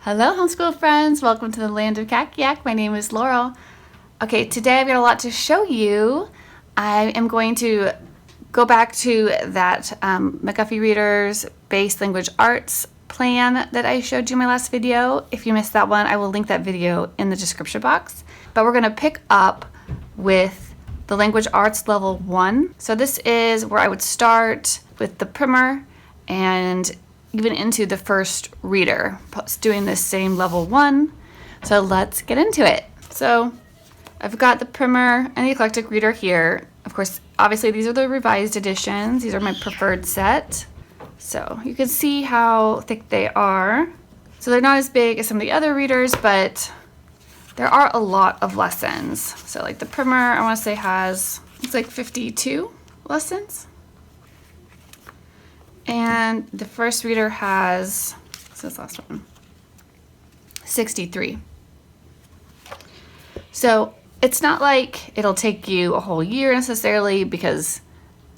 Hello, homeschool friends. Welcome to the Land of Kakiak. My name is Laurel. Okay, today I've got a lot to show you. I am going to go back to that McGuffey Readers Base Language Arts plan that I showed you in my last video. If you missed that one, I will link that video in the description box. But we're going to pick up with the Language Arts Level 1. So this is where I would start with the primer and even into the first reader, doing this same level 1. So let's get into it. So I've got the primer and the eclectic reader here. Of course, obviously these are the revised editions. These are my preferred set. So you can see how thick they are. So they're not as big as some of the other readers, but there are a lot of lessons. So like the primer, I want to say has, it's like 52 lessons. And the first reader has, what's this last one? 63. So it's not like it'll take you a whole year necessarily, because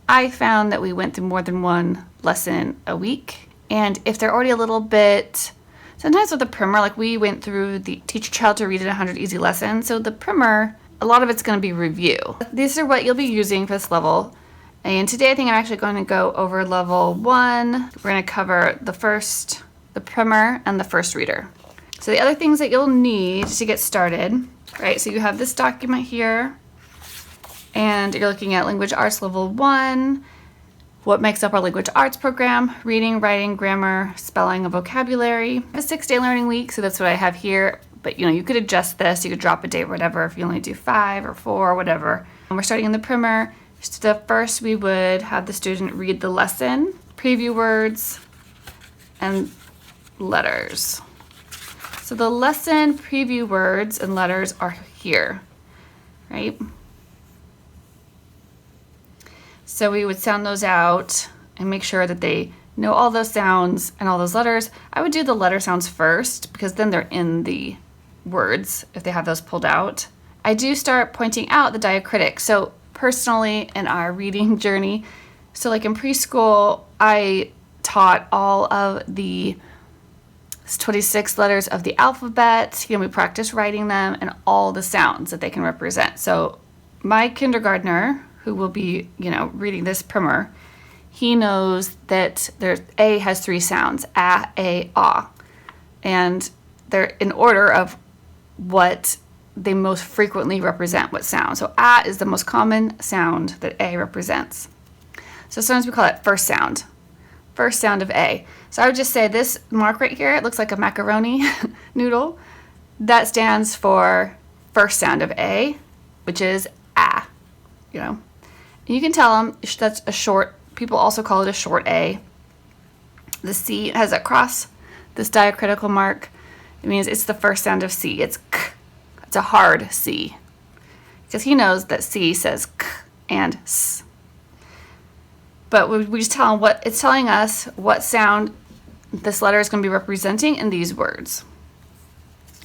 I found that we went through more than one lesson a week. And if they're already a little bit, sometimes with the primer, like we went through the Teach Your Child to Read in 100 Easy Lessons. So the primer, a lot of it's going to be review. These are what you'll be using for this level. And today I think I'm actually going to go over level 1. We're going to cover the primer and the first reader. So the other things that you'll need to get started, right? So you have this document here, and you're looking at Language Arts Level 1, what makes up our language arts program, reading, writing, grammar, spelling, and vocabulary. A 6-day learning week, so that's what I have here. But you could adjust this, you could drop a day or whatever if you only do 5 or 4 or whatever. And we're starting in the primer. So first we would have the student read the lesson, preview words, and letters. So the lesson, preview words, and letters are here, right? So we would sound those out and make sure that they know all those sounds and all those letters. I would do the letter sounds first because then they're in the words if they have those pulled out. I do start pointing out the diacritic. So personally in our reading journey, so like in preschool, I taught all of the 26 letters of the alphabet. We practiced writing them and all the sounds that they can represent. So my kindergartner, who will be, reading this primer, he knows that A has 3 sounds, a, ah. And they're in order of what they most frequently represent, what sound. So ah is the most common sound that A represents. So sometimes we call it first sound of A. So I would just say this mark right here, it looks like a macaroni noodle. That stands for first sound of A, which is ah, And you can tell them that's a short, people also call it a short A. The C has that cross, this diacritical mark. It means it's the first sound of C. It's k. It's a hard C, because he knows that C says k and s. But we just tell him it's telling us what sound this letter is going to be representing in these words.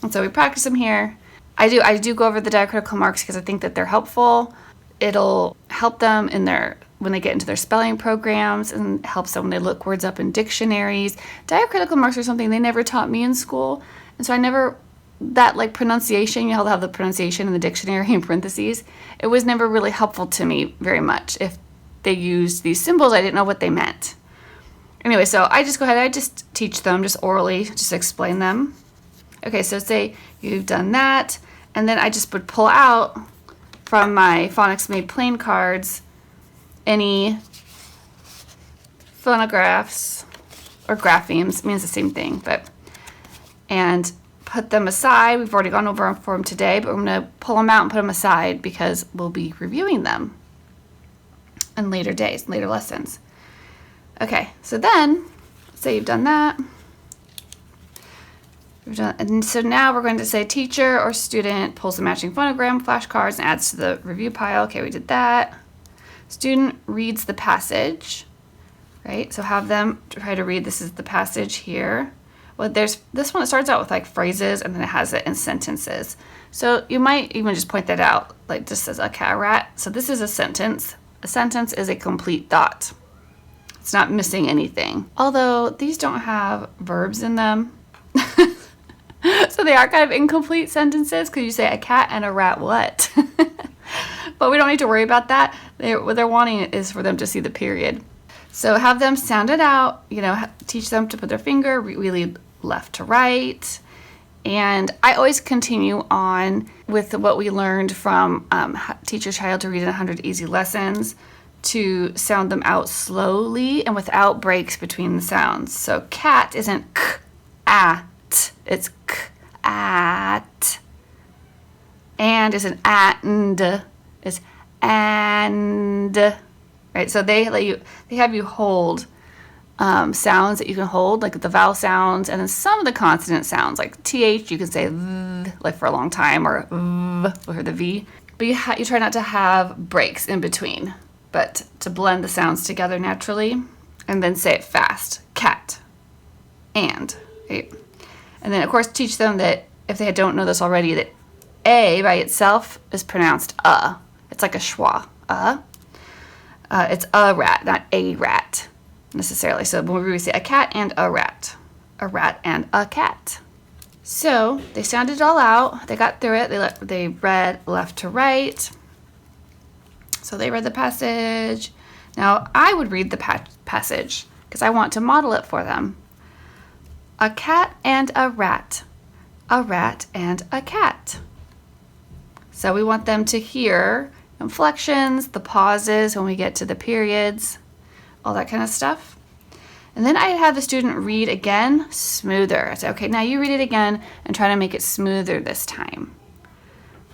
And so we practice them here. I do go over the diacritical marks because I think that they're helpful. It'll help them when they get into their spelling programs, and helps them when they look words up in dictionaries. Diacritical marks are something they never taught me in school, and so that like pronunciation, you have the pronunciation in the dictionary in parentheses. It was never really helpful to me very much. If they used these symbols, I didn't know what they meant. Anyway, so I just go ahead, I just teach them, just orally, just explain them. Okay, so say you've done that, and then I just would pull out from my Phonics Made Plain cards any phonographs or graphemes, means the same thing, and put them aside. We've already gone over them for them today, but we're going to pull them out and put them aside because we'll be reviewing them in later days, later lessons. Okay, so then, say you've done that. And so now we're going to say teacher or student pulls the matching phonogram flashcards and adds to the review pile. Okay, we did that. Student reads the passage, right? So have them try to read, this is the passage here. Well, there's this one that starts out with like phrases, and then it has it in sentences. So you might even just point that out, like just says a cat, rat. So this is a sentence. A sentence is a complete thought. It's not missing anything. Although these don't have verbs in them. So they are kind of incomplete sentences because you say a cat and a rat what? But we don't need to worry about that. What they're wanting is for them to see the period. So have them sound it out, teach them to put their finger really left to right. And I always continue on with what we learned from Teach Your Child to Read in 100 Easy Lessons, to sound them out slowly and without breaks between the sounds. So cat isn't k, at, it's k, at. And isn't and, it's and. Right, so they have you hold sounds that you can hold, like the vowel sounds, and then some of the consonant sounds, like th, you can say like for a long time, or for the v. But you try not to have breaks in between, but to blend the sounds together naturally, and then say it fast. Cat, and, right? And then of course teach them that if they don't know this already, that a by itself is pronounced It's like a schwa. It's a rat, not a rat necessarily. So when we say a cat and a rat and a cat. So they sounded it all out. They got through it. They read left to right. So they read the passage. Now I would read the passage because I want to model it for them. A cat and a rat and a cat. So we want them to hear inflections, the pauses when we get to the periods, all that kind of stuff. And then I'd have the student read again smoother. I say, okay, now you read it again and try to make it smoother this time.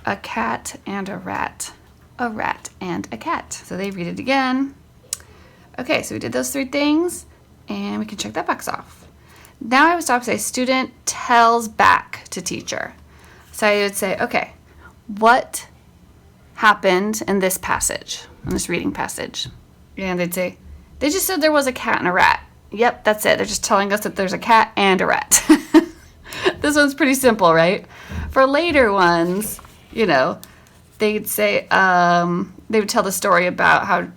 A cat and a rat and a cat. So they read it again. Okay, so we did those 3 things and we can check that box off. Now I would stop and say, student tells back to teacher. So I would say, okay, what happened in this passage, in this reading passage? And they'd say, they just said there was a cat and a rat. Yep, that's it. They're just telling us that there's a cat and a rat. This one's pretty simple, right? For later ones, they'd say, they would tell the story about how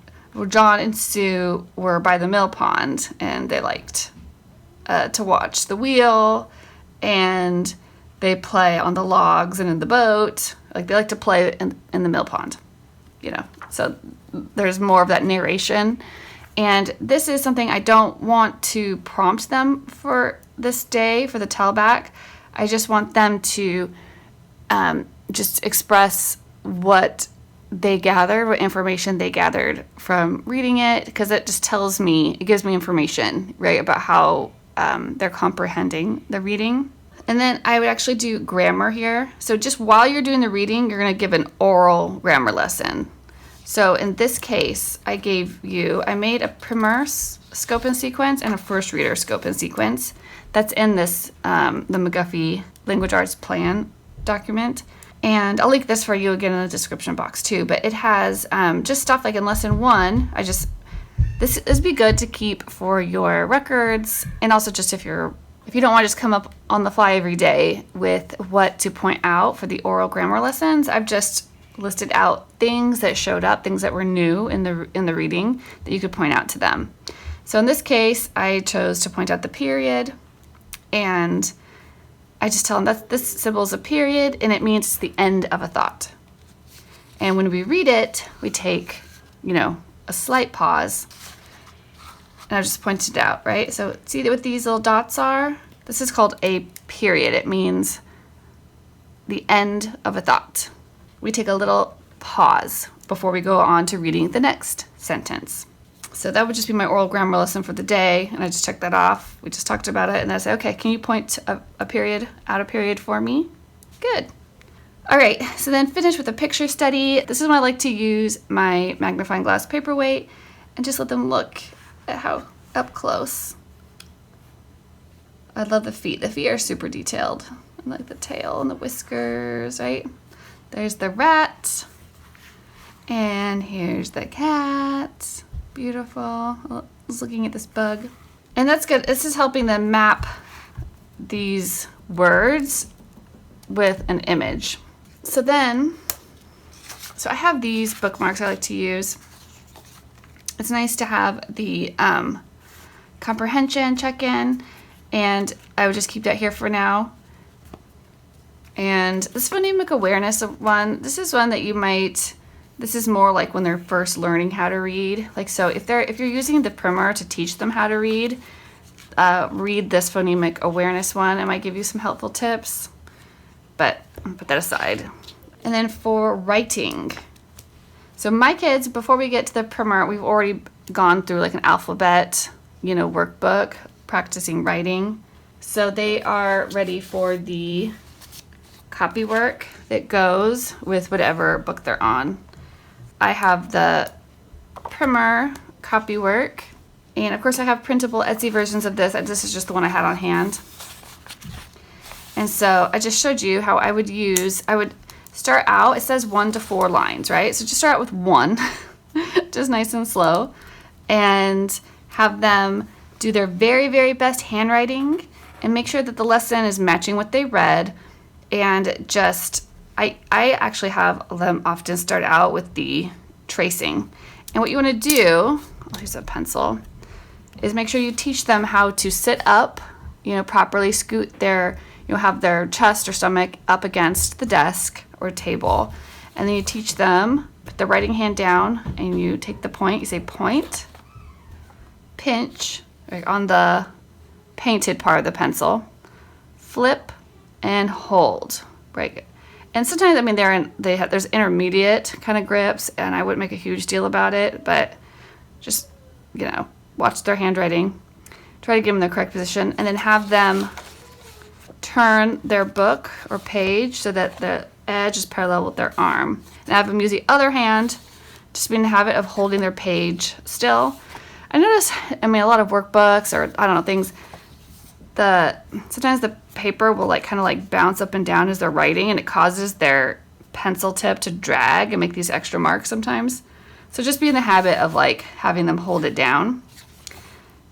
John and Sue were by the mill pond and they liked to watch the wheel, and they play on the logs and in the boat. Like they like to play in the mill pond, So there's more of that narration. And this is something I don't want to prompt them for this day, for the tellback. I just want them to just express what they gathered, what information they gathered from reading it, because it just it gives me information, right, about how they're comprehending the reading. And then I would actually do grammar here. So just while you're doing the reading, you're going to give an oral grammar lesson. So in this case, I made a primer scope and sequence and a first reader scope and sequence. That's in this, the McGuffey Language Arts Plan document. And I'll link this for you again in the description box too. But it has just stuff like in lesson 1, this would be good to keep for your records, and also just if you don't want to just come up on the fly every day with what to point out for the oral grammar lessons, I've just listed out things that showed up, things that were new in the reading that you could point out to them. So in this case, I chose to point out the period, and I just tell them that this symbol is a period and it means it's the end of a thought. And when we read it, we take, a slight pause. And I just pointed it out, right? So see what these little dots are? This is called a period. It means the end of a thought. We take a little pause before we go on to reading the next sentence. So that would just be my oral grammar lesson for the day, and I just checked that off. We just talked about it, and I said, okay, can you point a period out a period for me? Good. All right, so then finish with a picture study. This is when I like to use my magnifying glass paperweight and just let them look at how up close. I love the feet. The feet are super detailed. I like the tail and the whiskers, right? There's the rat, and here's the cat. Beautiful. I was looking at this bug. And that's good. This is helping them map these words with an image. So I have these bookmarks I like to use. It's nice to have the comprehension check-in, and I would just keep that here for now. And this phonemic awareness one, this is one that you might, this is more like when they're first learning how to read. Like, so if you're using the primer to teach them how to read, read this phonemic awareness one. It might give you some helpful tips, but I'll put that aside. And then for writing, so my kids, before we get to the primer, we've already gone through like an alphabet, workbook, practicing writing. So they are ready for the copy work that goes with whatever book they're on. I have the primer copy work, and of course I have printable Etsy versions of this. This is just the one I had on hand. And so I just showed you how I would start out, it says 1 to 4 lines, right? So just start out with 1, just nice and slow, and have them do their very, very best handwriting and make sure that the lesson is matching what they read. And just, I actually have them often start out with the tracing. And what you want to do, here's a pencil, is make sure you teach them how to sit up, properly scoot have their chest or stomach up against the desk or table. And then you teach them, put the writing hand down, and you take the point, you say point, pinch, right on the painted part of the pencil, flip, and hold, right? And sometimes, there's intermediate kind of grips, and I wouldn't make a huge deal about it, but just, watch their handwriting, try to give them the correct position, and then have them turn their book or page so that the edge is parallel with their arm. And have them use the other hand, just be in the habit of holding their page still. I notice, a lot of workbooks or, things, sometimes the paper will kind of bounce up and down as they're writing, and it causes their pencil tip to drag and make these extra marks sometimes. So just be in the habit of having them hold it down.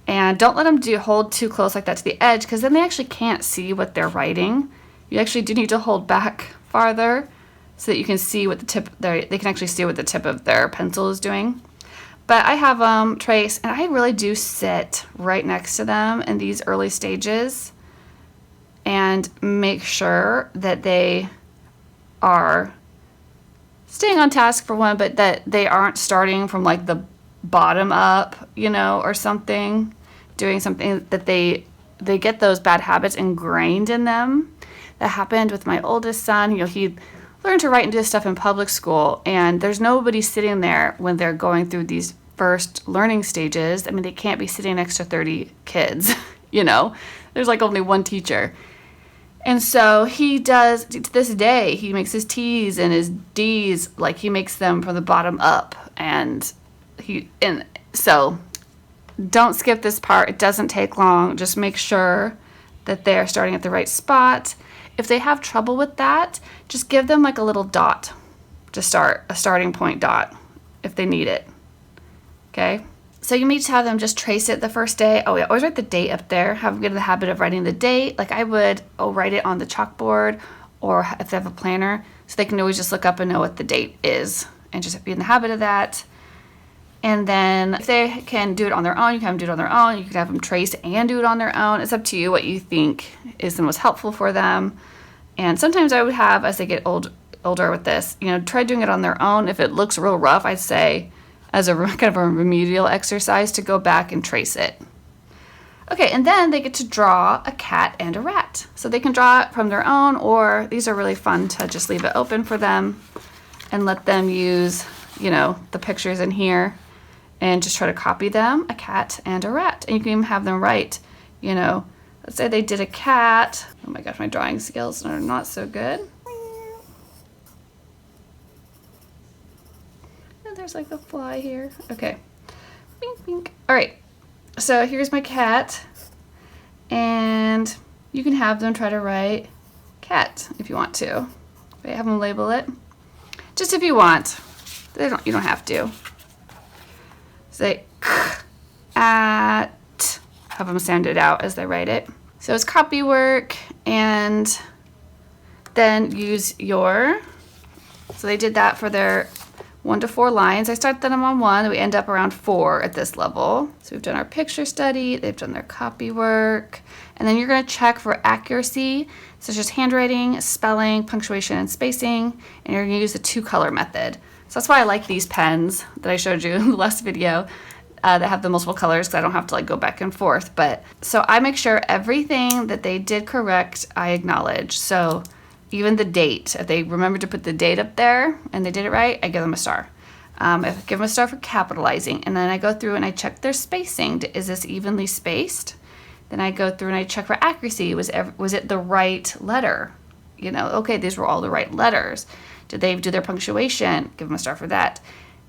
And don't let them hold too close like that to the edge, because then they actually can't see what they're writing. You actually do need to hold back farther so that you can see what they can actually see what the tip of their pencil is doing. But I have them trace, and I really do sit right next to them in these early stages and make sure that they are staying on task for one, but that they aren't starting from the bottom up, or something, doing something that they get those bad habits ingrained in them. That happened with my oldest son. He learned to write and do this stuff in public school, and there's nobody sitting there when they're going through these first learning stages. They can't be sitting next to 30 kids, there's only one teacher. And so he does, to this day, he makes his T's and his D's, he makes them from the bottom up. And so don't skip this part. It doesn't take long. Just make sure that they're starting at the right spot. If they have trouble with that, just give them a little dot to start, a starting point dot, if they need it. Okay? So you may just have them just trace it the first day. Oh yeah, always write the date up there. Have them get in the habit of writing the date. I would write it on the chalkboard, or if they have a planner, so they can always just look up and know what the date is, and just be in the habit of that. And then if they can do it on their own, you can have them do it on their own. You can have them trace and do it on their own. It's up to you what you think is the most helpful for them. And sometimes I would have, as they get older with this, try doing it on their own. If it looks real rough, I'd say, as a kind of a remedial exercise, to go back and trace it. Okay, and then they get to draw a cat and a rat. So they can draw it from their own, or these are really fun to just leave it open for them and let them use, the pictures in here and just try to copy them, a cat and a rat. And you can even have them write, let's say they did a cat. Oh my gosh, my drawing skills are not so good. There's a fly here. Okay. Bink, bink. All right. So here's my cat. And you can have them try to write cat if you want to. Okay, have them label it. Just if you want. You don't have to. Say at. Have them sound it out as they write it. So it's copy work, and then use your. So they did that for their 1 to 4 lines. I start them on 1. We end up around 4 at this level. So we've done our picture study. They've done their copy work. And then you're going to check for accuracy, such as handwriting, spelling, punctuation, and spacing. And you're going to use the 2-color method. So that's why I like these pens that I showed you in the last video that have the multiple colors, because I don't have to like go back and forth. But so I make sure everything that they did correct, I acknowledge. So even the date, if they remembered to put the date up there and they did it right, I give them a star. I give them a star for capitalizing. And then I go through and I check their spacing. Is this evenly spaced? Then I go through and I check for accuracy. Was it the right letter? You know, okay, these were all the right letters. Did they do their punctuation? Give them a star for that.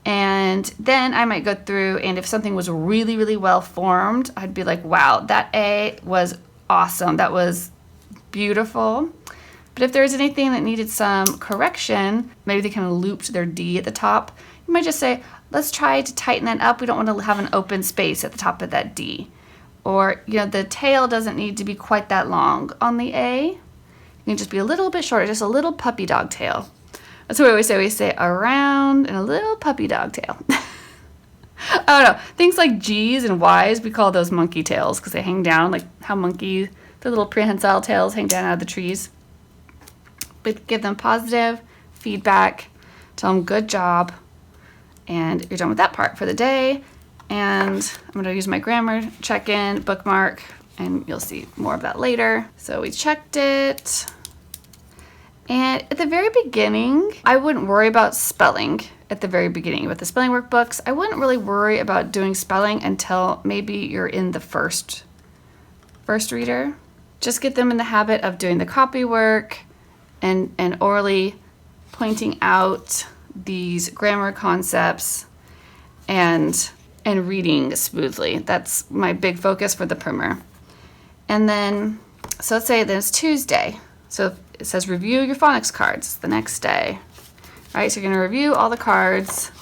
And then I might go through, and if something was really, really well formed, I'd be like, wow, that A was awesome. That was beautiful. But if there's anything that needed some correction, maybe they kind of looped their D at the top, you might just say, let's try to tighten that up. We don't want to have an open space at the top of that D. Or, you know, the tail doesn't need to be quite that long on the A. It can just be a little bit shorter, just a little puppy dog tail. That's what we always say. We say around and a little puppy dog tail. I don't know. Things like G's and Y's, we call those monkey tails because they hang down, like how monkeys, the little prehensile tails hang down out of the trees. But give them positive feedback. Tell them good job. And you're done with that part for the day. And I'm going to use my grammar check-in bookmark, and you'll see more of that later. So we checked it. And at the very beginning, I wouldn't worry about spelling at the very beginning. With the spelling workbooks, I wouldn't really worry about doing spelling until maybe you're in the first reader. Just get them in the habit of doing the copy work and orally pointing out these grammar concepts and reading smoothly. That's my big focus for the primer. And then, so let's say that it's Tuesday. So it says review your phonics cards the next day. All right, so you're going to review all the cards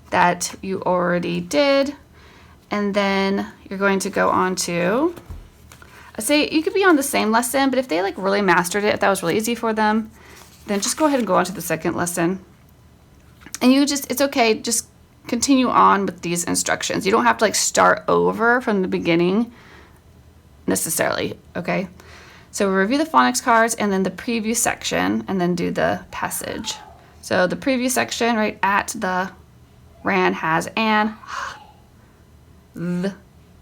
that you already did. And then you're going to go on to, I say you could be on the same lesson, but if they like really mastered it, if that was really easy for them, then just go ahead and go on to the second lesson. And you just, it's okay, just continue on with these instructions. You don't have to like start over from the beginning necessarily, okay? So review the phonics cards and then the preview section and then do the passage. So the preview section, right, at the ran has an, the,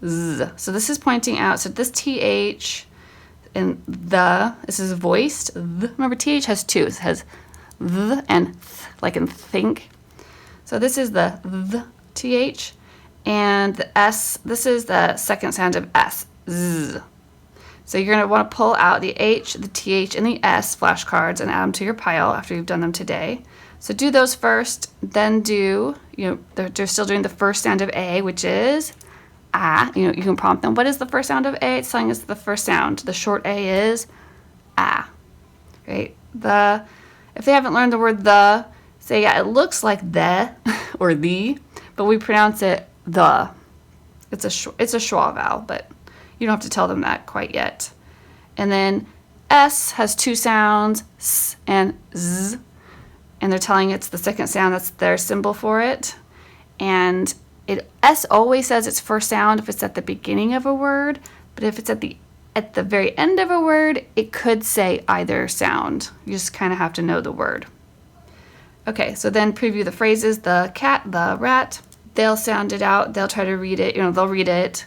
z. So this is pointing out, so this TH and the, this is voiced. The. Remember, TH has two. It has the and th, like in think. So this is the TH. And the S, this is the second sound of S. Z. So you're going to want to pull out the H, the TH, and the S flashcards and add them to your pile after you've done them today. So do those first, then do, you know, they're still doing the first sound of A, which is ah. You know, you can prompt them. What is the first sound of A? It's telling us the first sound. The short A is ah. Right? The, if they haven't learned the word the, say, yeah, it looks like the or the, but we pronounce it the. It's a schwa vowel, but you don't have to tell them that quite yet. And then S has two sounds, S and Z, and they're telling it's the second sound. That's their symbol for it. And S always says its first sound if it's at the beginning of a word, but if it's at the very end of a word, it could say either sound. You just kind of have to know the word. Okay, so then preview the phrases, the cat, the rat. They'll sound it out. They'll try to read it. You know, they'll read it.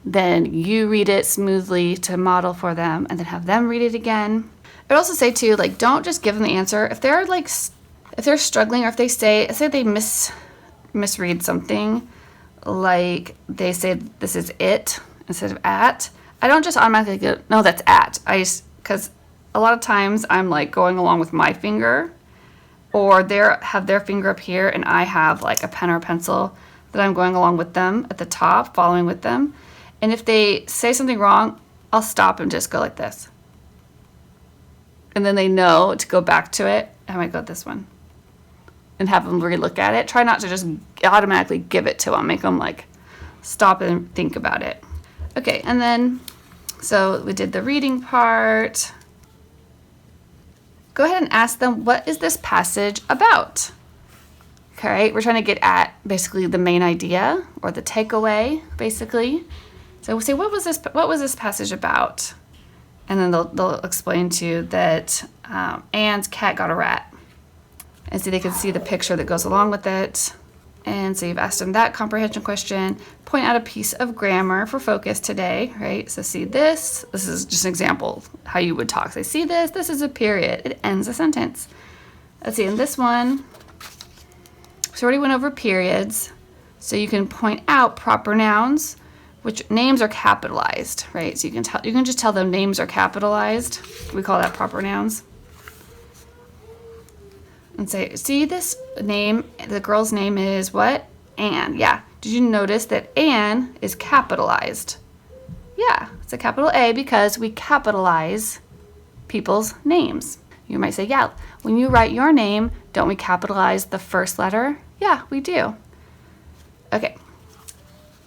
Then you read it smoothly to model for them and then have them read it again. I'd also say too, like, don't just give them the answer. If they're like, if they're struggling or if they say they misread something, like they say this is it instead of at, I don't just automatically go, no, that's at. Because a lot of times I'm like going along with my finger, or they have their finger up here and I have like a pen or a pencil that I'm going along with them at the top, following with them. And if they say something wrong, I'll stop and just go like this. And then they know to go back to it. I might go this one. And have them relook at it. Try not to just automatically give it to them. Make them like stop and think about it. Okay, and then, so we did the reading part. Go ahead and ask them, what is this passage about? Okay, we're trying to get at basically the main idea or the takeaway, basically. So we'll say, what was this passage about? And then they'll explain to you that Anne's cat got a rat. And so they can see the picture that goes along with it. And so you've asked them that comprehension question. Point out a piece of grammar for focus today, right? So see this. This is just an example how you would talk. So see this. This is a period. It ends a sentence. Let's see, in this one, so already went over periods. So you can point out proper nouns, which names are capitalized, right? So you can just tell them names are capitalized. We call that proper nouns. And say, see this name, the girl's name is what? Anne. Yeah. Did you notice that Anne is capitalized? Yeah, it's a capital A because we capitalize people's names. You might say, yeah, when you write your name, don't we capitalize the first letter? Yeah, we do. Okay.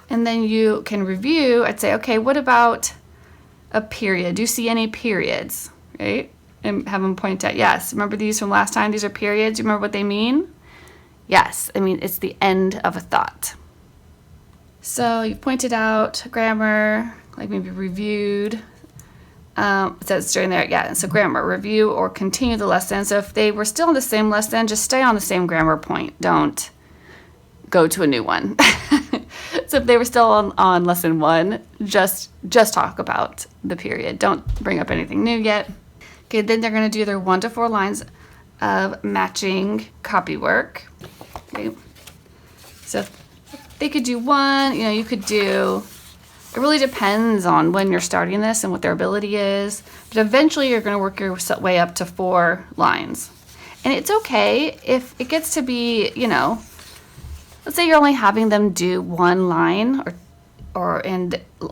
And then you can review. I'd say, okay, what about a period? Do you see any periods, right? And have them point at, yes. Remember these from last time? These are periods. Do you remember what they mean? Yes. I mean, it's the end of a thought. So you pointed out grammar, like maybe reviewed. It says during there, yeah. So grammar, review or continue the lesson. So if they were still in the same lesson, just stay on the same grammar point. Don't go to a new one. So if they were still on lesson 1, just talk about the period. Don't bring up anything new yet. Okay, then they're going to do their 1 to 4 lines of matching copy work. Okay, so if they could do 1, you could do, it really depends on when you're starting this and what their ability is, but eventually you're going to work your way up to 4 lines. And it's okay if it gets to be, let's say you're only having them do 1 line or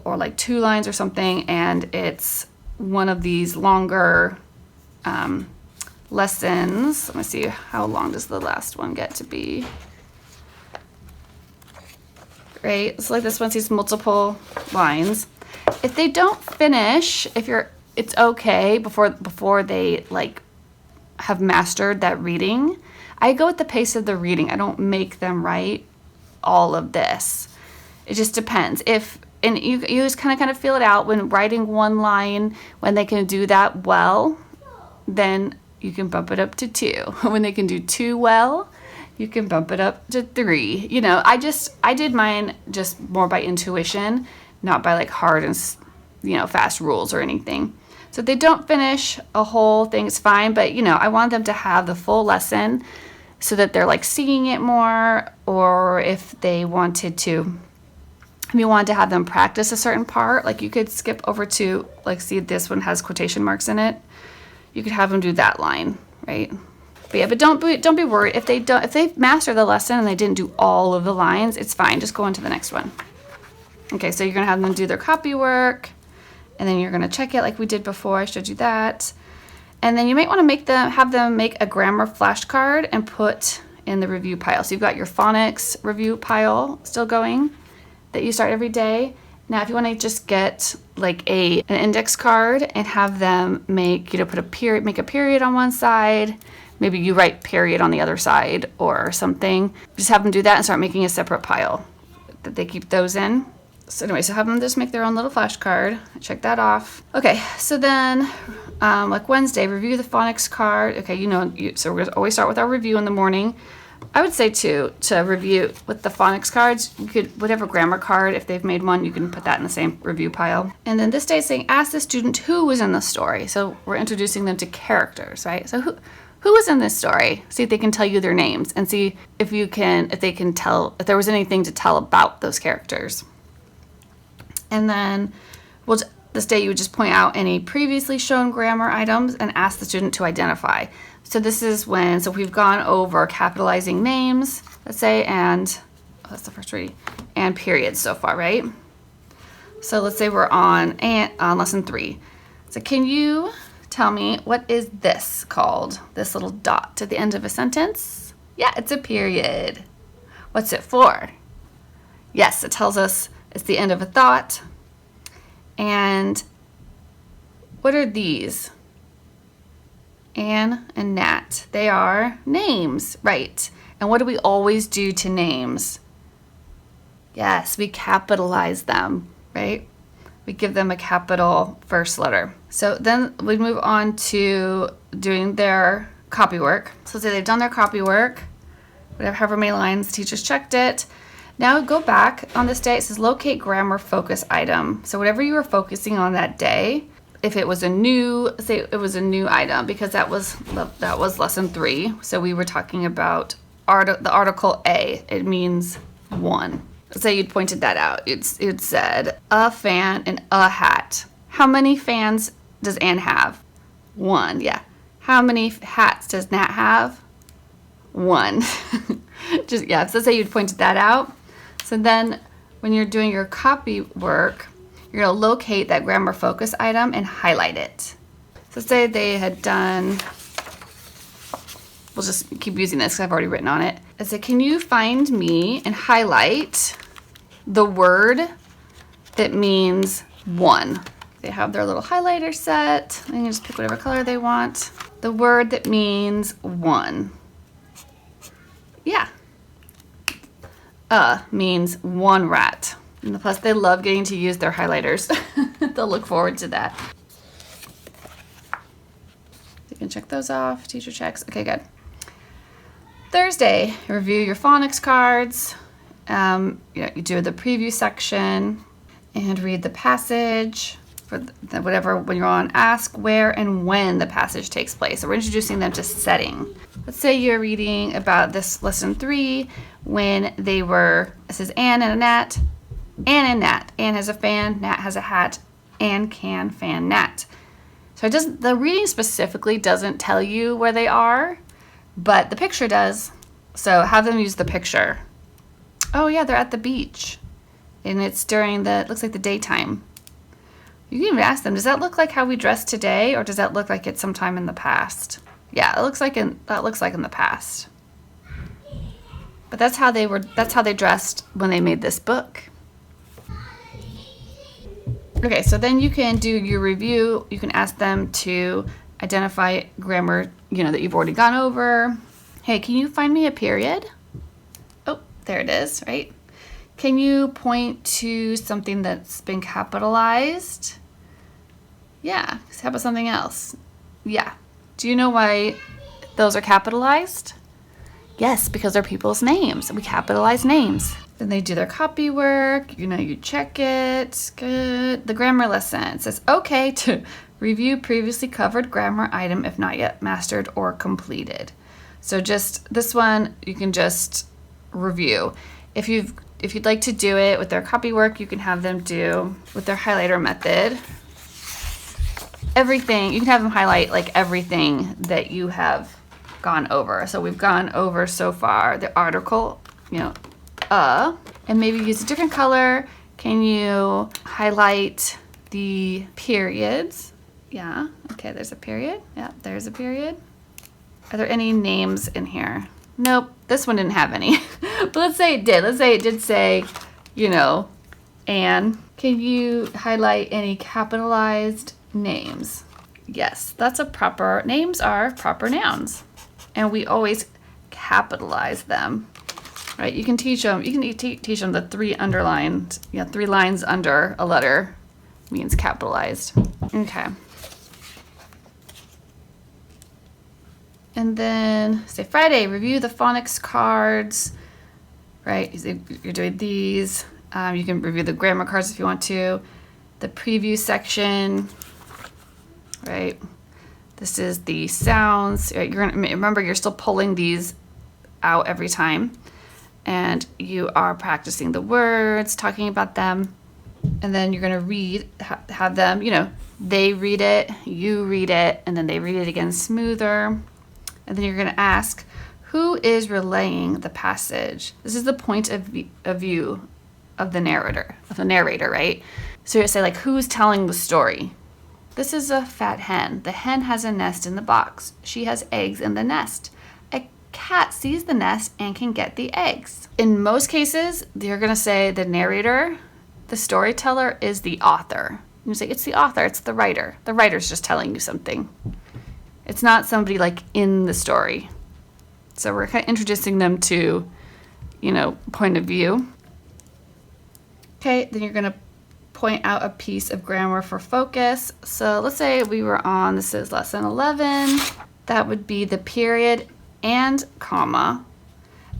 like 2 lines or something, and it's one of these longer lessons. Let me see, how long does the last one get to be? Right, so like this one sees multiple lines. If they don't finish, it's okay before they like have mastered that reading. I go with the pace of the reading. I don't make them write all of this. It just depends. And you just kind of feel it out when writing 1 line. When they can do that well, then you can bump it up to 2. When they can do 2 well, you can bump it up to 3. I did mine just more by intuition, not by like hard and fast rules or anything. So if they don't finish a whole thing, it's fine. But I want them to have the full lesson so that they're like seeing it more. Or if you wanted to have them practice a certain part, like you could skip over to, like, see this one has quotation marks in it. You could have them do that line, right? But don't be worried if they master the lesson and they didn't do all of the lines. It's fine. Just go on to the next one. Okay, so you're gonna have them do their copy work, and then you're gonna check it like we did before. I showed you that, and then you might want to have them make a grammar flashcard and put in the review pile. So you've got your phonics review pile still going that you start every day. Now, if you want to just get like an index card and have them make a period on one side, maybe you write period on the other side or something. Just have them do that and start making a separate pile that they keep those in. So anyway, so have them just make their own little flashcard. Check that off. Okay, so then like Wednesday, review the phonics card. Okay, so we're going to always start with our review in the morning. I would say to review with the phonics cards, you could, whatever grammar card, if they've made one, you can put that in the same review pile. And then this day is saying, ask the student who was in the story. So we're introducing them to characters, right? So who was in this story? See if they can tell you their names and see if they can tell, if there was anything to tell about those characters. And then this day you would just point out any previously shown grammar items and ask the student to identify. So this is so we've gone over capitalizing names, let's say, and that's the first reading, and periods so far, right? So let's say we're on lesson 3. So can you tell me, what is this called? This little dot at the end of a sentence? Yeah, it's a period. What's it for? Yes, it tells us it's the end of a thought. And what are these? Anne and Nat. They are names, right? And what do we always do to names? Yes, we capitalize them, right? We give them a capital first letter. So then we move on to doing their copy work. So say they've done their copy work, whatever, however many lines, teachers checked it. Now go back on this day. It says locate grammar focus item. So whatever you were focusing on that day, if it was a new, say it was a new item, because that was lesson 3. So we were talking about the article A. It means one. Say you'd pointed that out. It said a fan and a hat. How many fans does Anne have? 1. Yeah. How many hats does Nat have? 1. Just, yeah. So say you'd pointed that out. So then when you're doing your copy work, you're going to locate that grammar focus item and highlight it. So say they had done, we'll just keep using this because I've already written on it. I say, can you find me and highlight the word that means one? They have their little highlighter set. They can just pick whatever color they want. The word that means one. Yeah. Means one rat. And plus, they love getting to use their highlighters. They'll look forward to that. You can check those off. Teacher checks. Okay, good. Thursday, review your phonics cards. You do the preview section and read the passage. For whatever, when you're on, ask where and when the passage takes place. So we're introducing them to setting. Let's say you're reading about this lesson 3 when they were, it says Anne and Nat. Anne and Nat. Anne has a fan, Nat has a hat. Anne can fan Nat. So the reading specifically doesn't tell you where they are, but the picture does. So have them use the picture. Oh yeah, they're at the beach. And it's during it looks like the daytime. You can even ask them, does that look like how we dress today, or does that look like it's sometime in the past? Yeah, that looks like in the past. But that's how they dressed when they made this book. Okay, so then you can do your review. You can ask them to identify grammar, that you've already gone over. Hey, can you find me a period? Oh, there it is, right? Can you point to something that's been capitalized? Yeah, how about something else? Yeah. Do you know why those are capitalized? Yes, because they're people's names. We capitalize names. Then they do their copy work. You check it. Good. The grammar lesson. It says, okay, to review previously covered grammar item if not yet mastered or completed. So just this one, you can just review. If you'd like to do it with their copy work, you can have them do with their highlighter method. Everything, you can have them highlight like everything that you have gone over. So we've gone over so far the article, and maybe use a different color. Can you highlight the periods? Yeah, okay, there's a period. Yeah, there's a period. Are there any names in here? Nope, this one didn't have any. But let's say it did. Let's say it did say, Anne. Can you highlight any capitalized names? Yes, names are proper nouns. And we always capitalize them, right? You can teach them the 3 underlined, 3 lines under a letter means capitalized. Okay. And then say Friday, review the phonics cards, right? You're doing these. You can review the grammar cards if you want to. The preview section, right? This is the sounds. Right? Remember, you're still pulling these out every time. And you are practicing the words, talking about them. And then you're going to have them, they read it, you read it, and then they read it again smoother. And then you're going to ask, who is relaying the passage? This is the point of view of the narrator, right? So you say, who's telling the story? This is a fat hen. The hen has a nest in the box. She has eggs in the nest. A cat sees the nest and can get the eggs. In most cases, you're going to say the narrator, the storyteller, is the author. You say, it's the author, it's the writer. The writer's just telling you something. It's not somebody like in the story. So we're kind of introducing them to, point of view. Okay, then you're going to point out a piece of grammar for focus. So let's say we were on, this is lesson 11. That would be the period and comma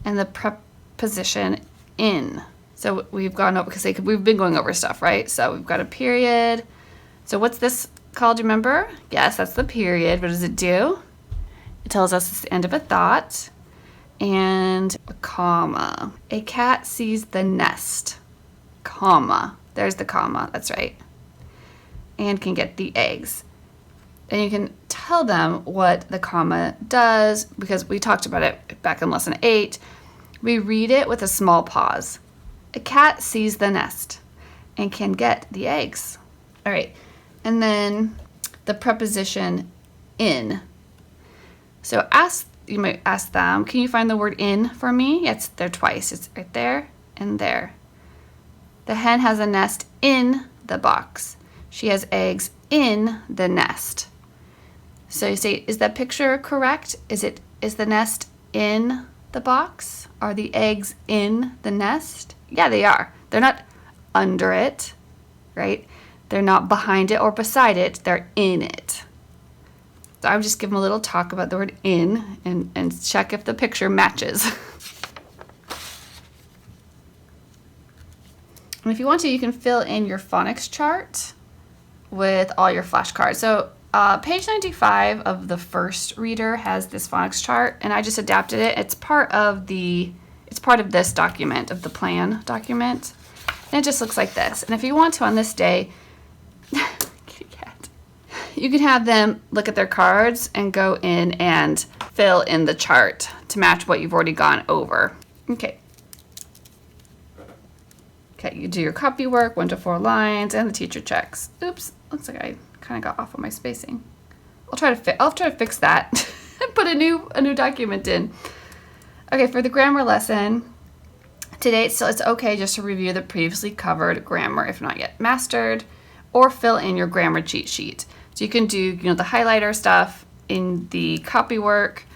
and the preposition in. So we've gone over, because we've been going over stuff, right? So we've got a period. So what's this called, do you remember? Yes, that's the period. What does it do? It tells us it's the end of a thought. And a comma. A cat sees the nest. Comma. There's the comma, that's right. And can get the eggs. And you can tell them what the comma does, because we talked about it back in lesson 8. We read it with a small pause. A cat sees the nest and can get the eggs. All right, and then the preposition in. So you might ask them, can you find the word in for me? It's there twice. It's right there and there. The hen has a nest in the box. She has eggs in the nest. So you say, is that picture correct? Is the nest in the box? Are the eggs in the nest? Yeah, they are. They're not under it, right? They're not behind it or beside it. They're in it. So I would just give them a little talk about the word in and check if the picture matches. And if you want to, you can fill in your phonics chart with all your flashcards. So page 95 of the first reader has this phonics chart, and I just adapted it. It's part of this document, of the plan document. And it just looks like this. And if you want to on this day, you can have them look at their cards and go in and fill in the chart to match what you've already gone over. Okay, you do your copy work, 1 to 4 lines, and the teacher checks. Oops, looks like I kind of got off on my spacing. I'll try to fix that and put a new document in. Okay, for the grammar lesson today, it's okay just to review the previously covered grammar if not yet mastered, or fill in your grammar cheat sheet. So you can do the highlighter stuff in the copy work,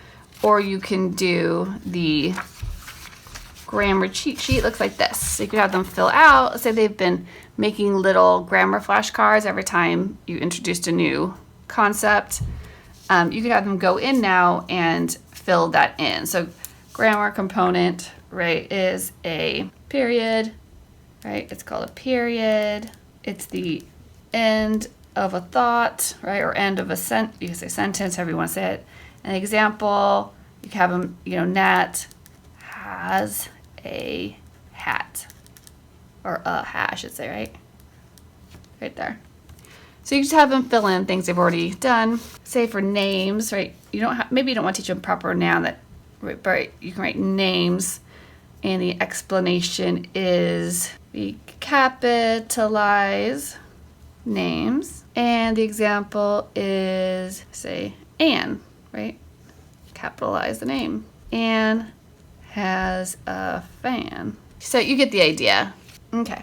or you can do the grammar cheat sheet. Looks like this. So you could have them fill out. Let's say they've been making little grammar flashcards every time you introduced a new concept. You could have them go in now and fill that in. So grammar component, right, is a period, right? It's called a period. It's the end of a thought, right, or end of a you can say sentence, however you want to say it. An example, you can have them, Nat has a hat, or a hat, I should say, right there. So you just have them fill in things they've already done. Say for names, right? Maybe you don't want to teach them proper noun, but you can write names, and the explanation is we capitalize names, and the example is, say, Anne, right? Capitalize the name. Anne has a fan. So you get the idea. Okay.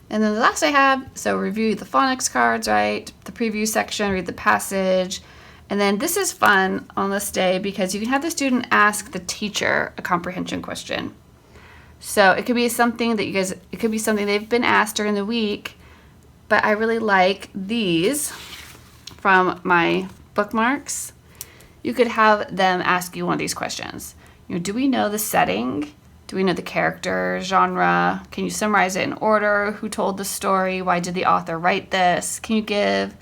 And then the last I have, so review the phonics cards, right? The preview section, read the passage. And then this is fun on this day because you can have the student ask the teacher a comprehension question. So it could be something they've been asked during the week, but I really like these from my bookmarks. You could have them ask you one of these questions. Do we know the setting? Do we know the character, genre? Can you summarize it in order? Who told the story? Why did the author write this? Can you give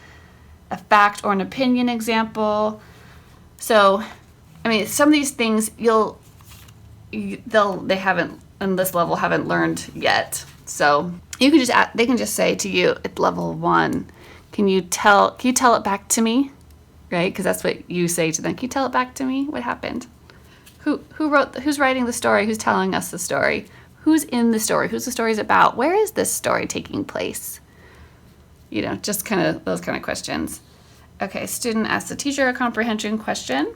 a fact or an opinion example? So, some of these things they haven't on this level haven't learned yet. So you can they can just say to you at level 1, can you tell it back to me, right? Because that's what you say to them. Can you tell it back to me? What happened? Who's writing the story? Who's telling us the story? Who's in the story? Who's the story's about? Where is this story taking place? Just kind of those kind of questions. Okay, student asks the teacher a comprehension question.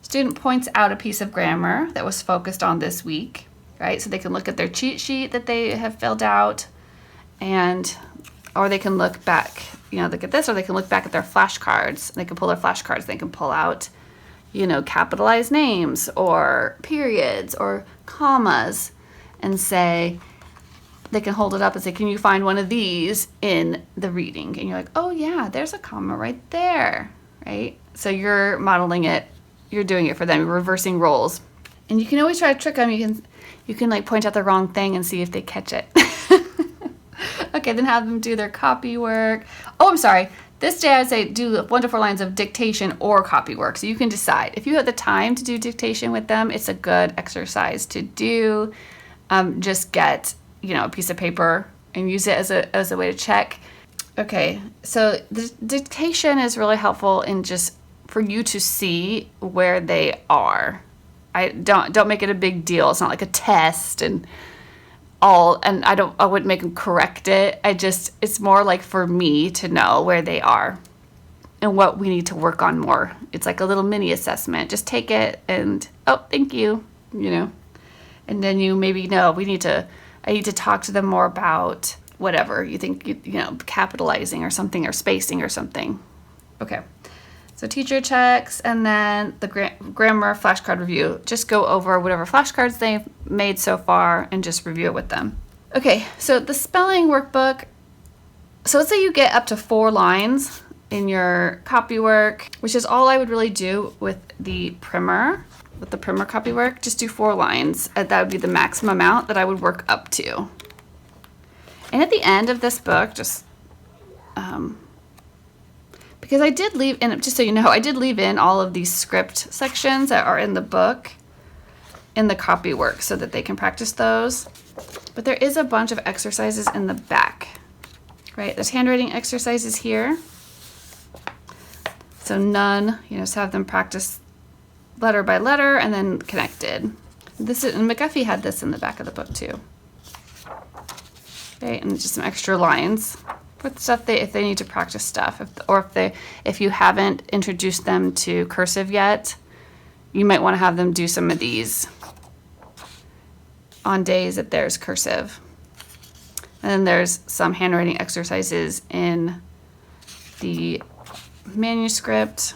Student points out a piece of grammar that was focused on this week, right? So they can look at their cheat sheet that they have filled out and or they can look back, look at this, or they can look back at their flashcards. They can pull their flashcards. They can pull out, capitalized names or periods or commas and say, they can hold it up and say, can you find one of these in the reading? And you're like, oh yeah, there's a comma right there, right? So you're modeling it, you're doing it for them, you're reversing roles. And you can always try to trick them. You can like point out the wrong thing and see if they catch it. Okay, then have them do their copy work. Oh, I'm sorry. This day I'd say do 1 to 4 lines of dictation or copy work. So you can decide. If you have the time to do dictation with them, it's a good exercise to do. Just get, a piece of paper and use it as a way to check. Okay, so the dictation is really helpful in just for you to see where they are. Don't make it a big deal. It's not like a test and I wouldn't make them correct it. It's more like for me to know where they are and what we need to work on more. It's like a little mini assessment. Just take it and, oh, thank you, and then you maybe know I need to talk to them more about whatever you think, capitalizing or something or spacing or something. Okay. So teacher checks, and then the grammar flashcard review. Just go over whatever flashcards they've made so far and just review it with them. Okay, so the spelling workbook. So let's say you get up to 4 lines in your copy work, which is all I would really do with the primer. With the primer copy work, just do 4 lines. That would be the maximum amount that I would work up to. And at the end of this book, just because I did leave in, just so you know, I did leave in all of these script sections that are in the book in the copy work so that they can practice those. But there is a bunch of exercises in the back, right? There's handwriting exercises here. So none, just have them practice letter by letter and then connected. And McGuffey had this in the back of the book too. Okay, and just some extra lines with stuff if they need to practice stuff, if you haven't introduced them to cursive yet, you might want to have them do some of these on days that there's cursive. And then there's some handwriting exercises in the manuscript.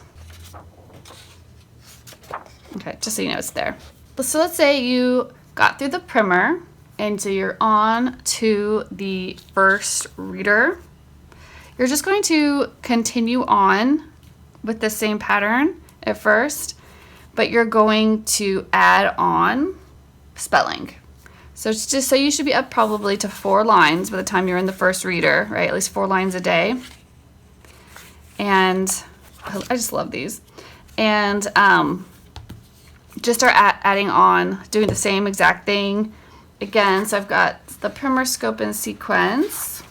Okay, just so you know it's there. So let's say you got through the primer and so you're on to the first reader. You're just going to continue on with the same pattern at first, but you're going to add on spelling. So it's just so you should be up probably to 4 lines by the time you're in the first reader, right? At least 4 lines a day. And I just love these. And just start adding on, doing the same exact thing again. So I've got the primer, scope, and sequence.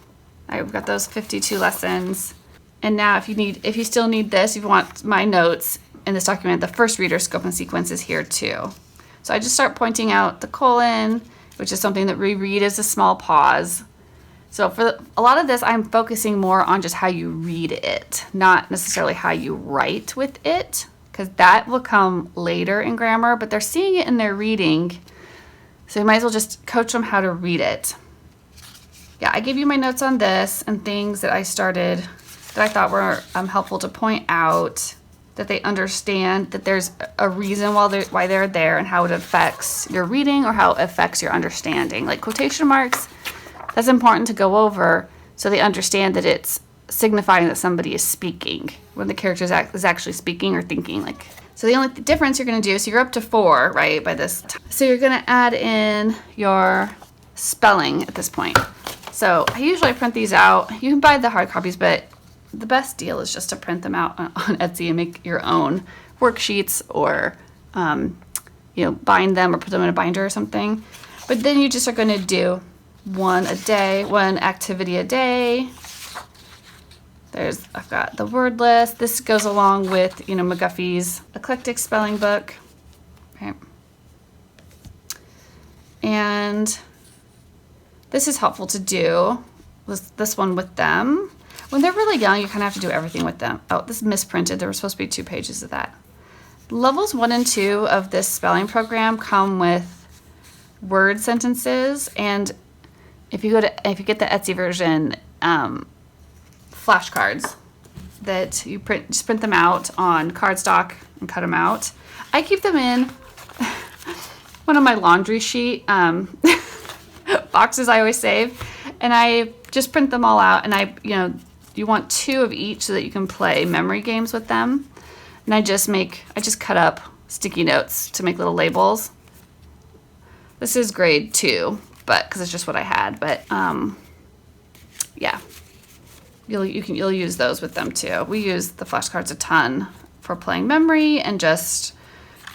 I've got those 52 lessons. And now if you still need this, if you want my notes in this document, the first reader, scope, and sequence is here too. So I just start pointing out the colon, which is something that we read as a small pause. So for a lot of this, I'm focusing more on just how you read it, not necessarily how you write with it, because that will come later in grammar, but they're seeing it in their reading. So you might as well just coach them how to read it. Yeah, I gave you my notes on this and things that I started that I thought were helpful to point out, that they understand that there's a reason why they're there and how it affects your reading or how it affects your understanding. Like quotation marks, that's important to go over so they understand that it's signifying that somebody is speaking when the character is actually speaking or thinking. So the only difference you're going to do, so you're up to 4, right, by this time. So you're going to add in your spelling at this point. So I usually print these out. You can buy the hard copies, but the best deal is just to print them out on Etsy and make your own worksheets or, bind them or put them in a binder or something. But then you just are going to do 1 a day, 1 activity a day. I've got the word list. This goes along with, McGuffey's eclectic spelling book. Okay. And this is helpful to do, this one with them. When they're really young, you kind of have to do everything with them. Oh, this is misprinted. There were supposed to be 2 pages of that. Levels 1 and 2 of this spelling program come with word sentences, and if you get the Etsy version, flashcards that you just print them out on cardstock and cut them out. I keep them in one of my laundry sheet boxes I always save, and I just print them all out, and you want 2 of each so that you can play memory games with them. And I just cut up sticky notes to make little labels. This is grade 2, but because it's just what I had, but yeah. You'll use those with them too. We use the flashcards a ton for playing memory and just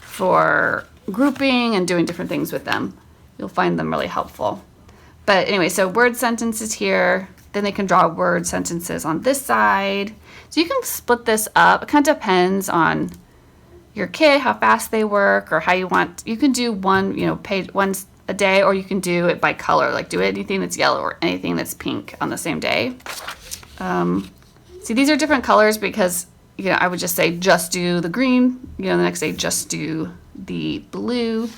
for grouping and doing different things with them. You'll find them really helpful. But anyway, so word sentences here. Then they can draw word sentences on this side. So you can split this up. It kind of depends on your kid, how fast they work, or how you want. You can do one, page once a day, or you can do it by color. Like do anything that's yellow or anything that's pink on the same day. See, these are different colors because, I would just say just do the green, the next day just do the blue.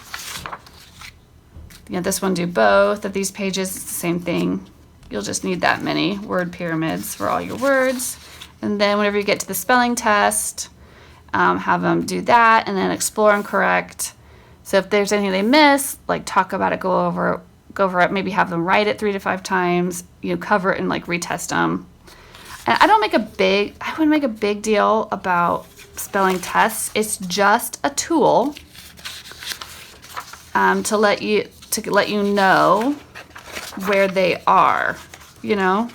This one do both of these pages. It's the same thing. You'll just need that many word pyramids for all your words. And then whenever you get to the spelling test, have them do that and then explore and correct. So if there's anything they miss, like talk about it, go over it, maybe have them write it 3 to 5 times, cover it and like retest them. And I wouldn't make a big deal about spelling tests. It's just a tool to let you know where they are, And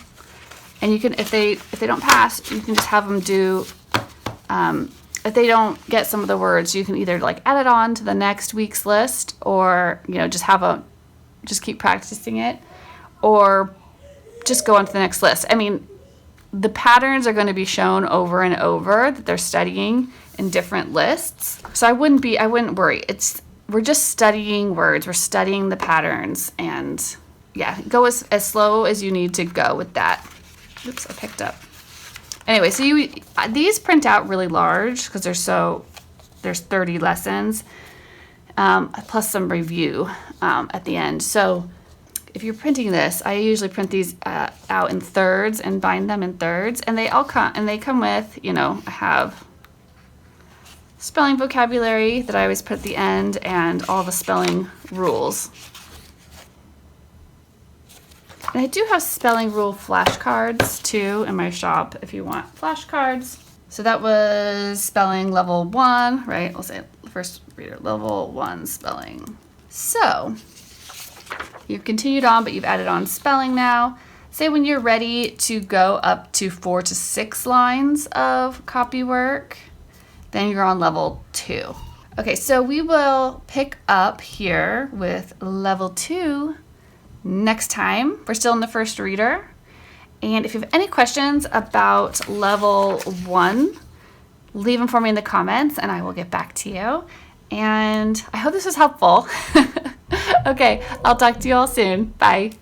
you can, if they don't pass, you can just have them do. If they don't get some of the words, you can either like add it on to the next week's list, or just keep practicing it, or just go on to the next list. I mean, the patterns are going to be shown over and over that they're studying in different lists. So I wouldn't worry. We're just studying words. We're studying the patterns, and yeah, go as slow as you need to go with that. Oops, I picked up. Anyway, so these print out really large because there's 30 lessons, plus some review at the end. So if you're printing this, I usually print these out in thirds and bind them in thirds, and they come with, I have spelling vocabulary that I always put at the end and all the spelling rules. And I do have spelling rule flashcards too in my shop if you want flashcards. So that was spelling level 1, right? We'll say first reader level 1 spelling. So you've continued on, but you've added on spelling now. Say when you're ready to go up to 4 to 6 lines of copy work, then you're on level 2. Okay, so we will pick up here with level 2 next time. We're still in the first reader. And if you have any questions about level 1, leave them for me in the comments and I will get back to you. And I hope this was helpful. Okay, I'll talk to you all soon. Bye.